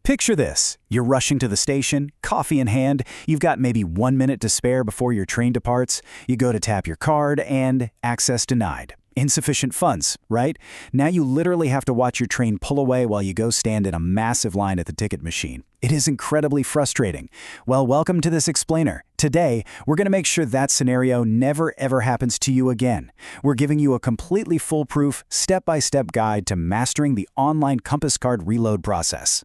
Picture this. You're rushing to the station, coffee in hand. You've got maybe 1 minute to spare before your train departs. You go to tap your card and access denied. Insufficient funds, right? Now you literally have to watch your train pull away while you go stand in a massive line at the ticket machine. It is incredibly frustrating. Well, welcome to this explainer. Today, we're going to make sure that scenario never ever happens to you again. We're giving you a completely foolproof, step-by-step guide to mastering the online Compass card reload process.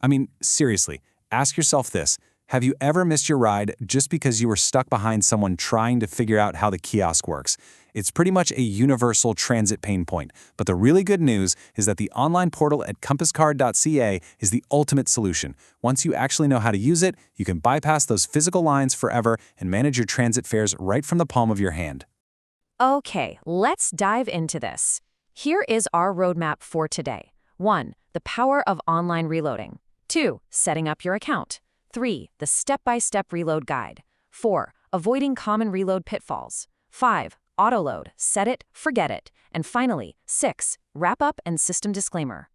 I mean, seriously, ask yourself this. Have you ever missed your ride just because you were stuck behind someone trying to figure out how the kiosk works? It's pretty much a universal transit pain point, but the really good news is that the online portal at compasscard.ca is the ultimate solution. Once you actually know how to use it, you can bypass those physical lines forever and manage your transit fares right from the palm of your hand. Okay, let's dive into this. Here is our roadmap for today. 1. The power of online reloading. 2. Setting up your account. 3. The step-by-step reload guide. 4. Avoiding common reload pitfalls. 5. Autoload. Set it, forget it. And finally, 6. Wrap up and system disclaimer.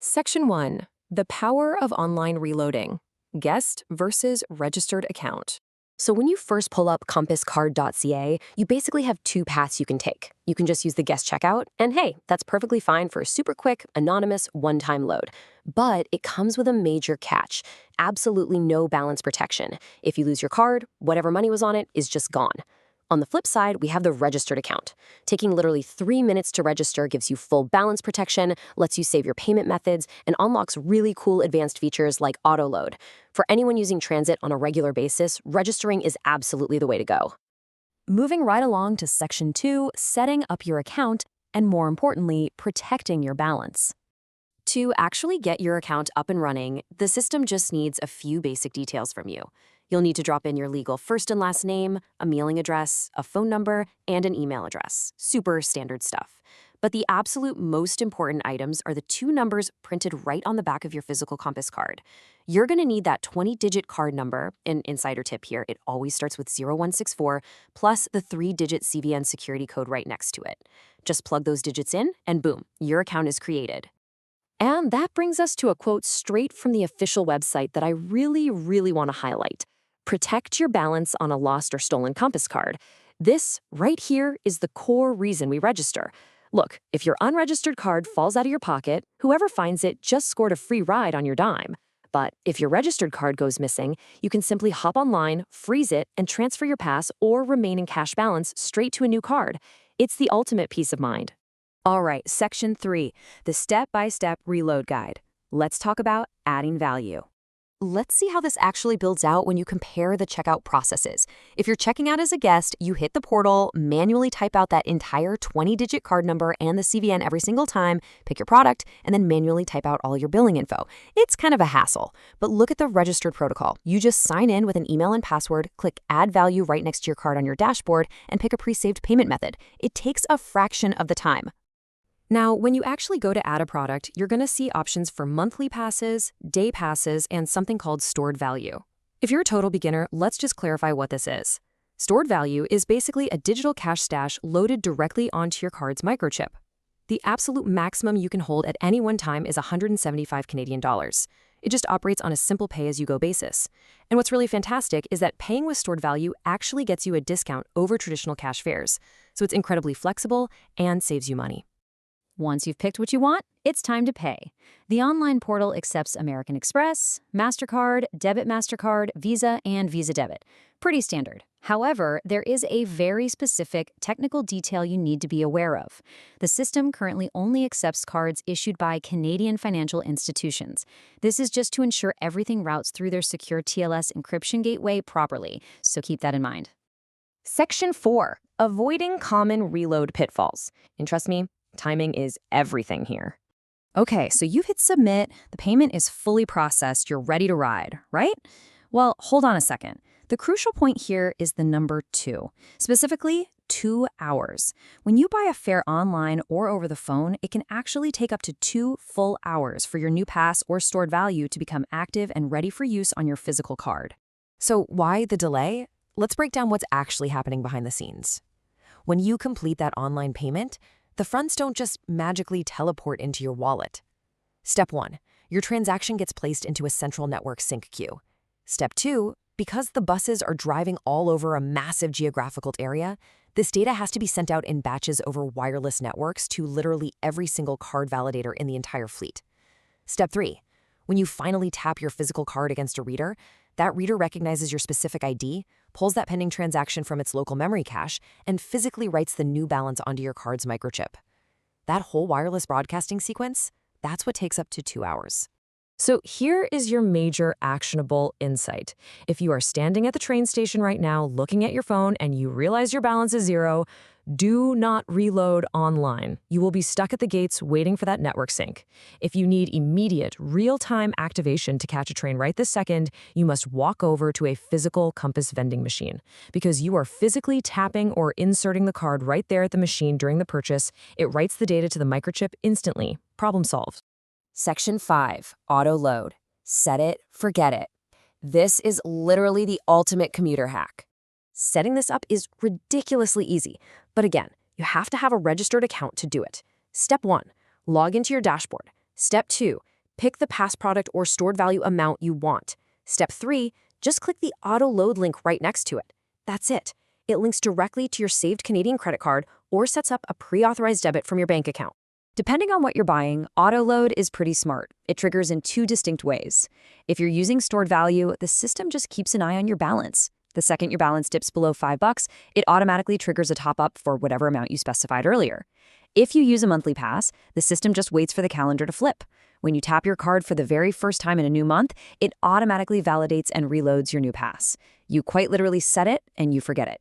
Section 1. The power of online reloading. Guest versus registered account. So when you first pull up compasscard.ca, you basically have two paths you can take. You can just use the guest checkout, and hey, that's perfectly fine for a super quick, anonymous, one-time load. But it comes with a major catch. Absolutely no balance protection. If you lose your card, whatever money was on it is just gone. On the flip side, we have the registered account. Taking literally 3 minutes to register gives you full balance protection, lets you save your payment methods, and unlocks really cool advanced features like autoload. For anyone using transit on a regular basis, registering is absolutely the way to go. Moving right along to Section 2, setting up your account, and more importantly, protecting your balance. To actually get your account up and running, the system just needs a few basic details from you. You'll need to drop in your legal first and last name, a mailing address, a phone number, and an email address. Super standard stuff. But the absolute most important items are the 2 numbers printed right on the back of your physical Compass card. You're going to need that 20-digit card number, an insider tip here, it always starts with 0164, plus the 3-digit CVN security code right next to it. Just plug those digits in, and boom, your account is created. And that brings us to a quote straight from the official website that I really want to highlight. Protect your balance on a lost or stolen Compass card. This, right here, is the core reason we register. Look, if your unregistered card falls out of your pocket, whoever finds it just scored a free ride on your dime. But if your registered card goes missing, you can simply hop online, freeze it, and transfer your pass or remaining cash balance straight to a new card. It's the ultimate peace of mind. All right, Section 3, the step-by-step reload guide. Let's talk about adding value. Let's see how this actually builds out when you compare the checkout processes. If you're checking out as a guest, you hit the portal, manually type out that entire 20-digit card number and the CVN every single time, pick your product, and then manually type out all your billing info. It's kind of a hassle, but look at the registered protocol. You just sign in with an email and password, click Add Value right next to your card on your dashboard, and pick a pre-saved payment method. It takes a fraction of the time. Now, when you actually go to add a product, you're going to see options for monthly passes, day passes, and something called stored value. If you're a total beginner, let's just clarify what this is. Stored value is basically a digital cash stash loaded directly onto your card's microchip. The absolute maximum you can hold at any one time is 175 Canadian dollars. It just operates on a simple pay-as-you-go basis. And what's really fantastic is that paying with stored value actually gets you a discount over traditional cash fares. So it's incredibly flexible and saves you money. Once you've picked what you want, it's time to pay. The online portal accepts American Express, MasterCard, Debit MasterCard, Visa, and Visa Debit. Pretty standard. However, there is a very specific technical detail you need to be aware of. The system currently only accepts cards issued by Canadian financial institutions. This is just to ensure everything routes through their secure TLS encryption gateway properly, so keep that in mind. Section 4. Avoiding common reload pitfalls. And trust me, timing is everything here. Okay, so you've hit submit, the payment is fully processed, you're ready to ride, right? Well, hold on a second. The crucial point here is the number 2, specifically 2 hours. When you buy a fare online or over the phone, it can actually take up to 2 full hours for your new pass or stored value to become active and ready for use on your physical card. So why the delay? Let's break down what's actually happening behind the scenes. When you complete that online payment, the funds don't just magically teleport into your wallet. Step 1. your transaction gets placed into a central network sync queue. Step 2, because the buses are driving all over a massive geographical area, this data has to be sent out in batches over wireless networks to literally every single card validator in the entire fleet. Step 3, when you finally tap your physical card against a reader, that reader recognizes your specific ID, pulls that pending transaction from its local memory cache, and physically writes the new balance onto your card's microchip. That whole wireless broadcasting sequence, that's what takes up to 2 hours. So here is your major actionable insight. If you are standing at the train station right now looking at your phone and you realize your balance is 0, do not reload online. You will be stuck at the gates waiting for that network sync. If you need immediate, real-time activation to catch a train right this second, you must walk over to a physical compass vending machine. Because you are physically tapping or inserting the card right there at the machine during the purchase, it writes the data to the microchip instantly. Problem solved. Section 5, auto load. Set it, forget it. This is literally the ultimate commuter hack. Setting this up is ridiculously easy, but again, you have to have a registered account to do it. Step 1, log into your dashboard. Step 2, pick the past product or stored value amount you want. Step 3, just click the auto load link right next to it. That's it. It links directly to your saved Canadian credit card or sets up a pre-authorized debit from your bank account. Depending on what you're buying, auto load is pretty smart. It triggers in 2 distinct ways. If you're using stored value, the system just keeps an eye on your balance. The second your balance dips below $5, it automatically triggers a top-up for whatever amount you specified earlier. If you use a monthly pass, the system just waits for the calendar to flip. When you tap your card for the very first time in a new month, it automatically validates and reloads your new pass. You quite literally set it and you forget it.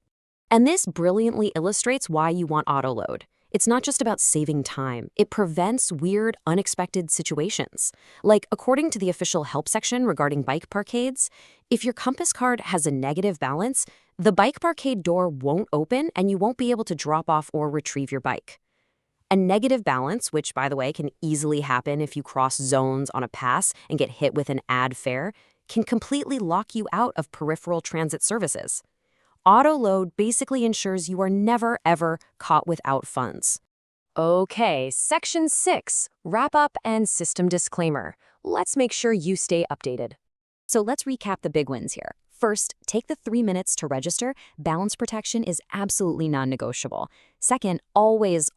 And this brilliantly illustrates why you want auto load. It's not just about saving time. It prevents weird, unexpected situations. Like, according to the official help section regarding bike parkades, if your Compass card has a negative balance, the bike parkade door won't open and you won't be able to drop off or retrieve your bike. A negative balance, which, by the way, can easily happen if you cross zones on a pass and get hit with an ad fare, can completely lock you out of peripheral transit services. Auto load basically ensures you are never, ever caught without funds. Okay, Section 6, wrap up and system disclaimer. Let's make sure you stay updated. So let's recap the big wins here. First, take the 3 minutes to register. Balance protection is absolutely non-negotiable. Second, always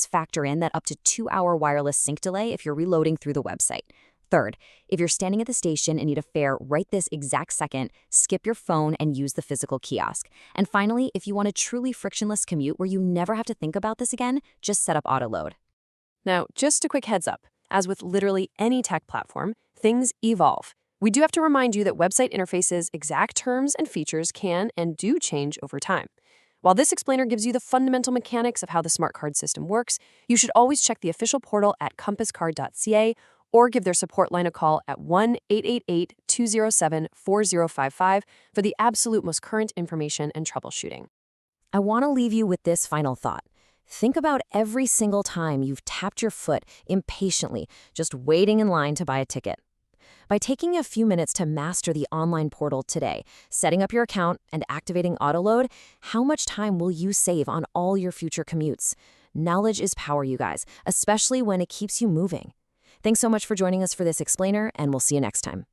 factor in that up to 2-hour wireless sync delay if you're reloading through the website. Third, if you're standing at the station and need a fare right this exact second, skip your phone and use the physical kiosk. And finally, if you want a truly frictionless commute where you never have to think about this again, just set up auto load. Now, just a quick heads up. As with literally any tech platform, things evolve. We do have to remind you that website interfaces' exact terms and features can and do change over time. While this explainer gives you the fundamental mechanics of how the smart card system works, you should always check the official portal at compasscard.ca or give their support line a call at 1-888-207-4055 for the absolute most current information and troubleshooting. I want to leave you with this final thought. Think about every single time you've tapped your foot impatiently, just waiting in line to buy a ticket. By taking a few minutes to master the online portal today, setting up your account, and activating autoload, how much time will you save on all your future commutes? Knowledge is power, you guys, especially when it keeps you moving. Thanks so much for joining us for this explainer, and we'll see you next time.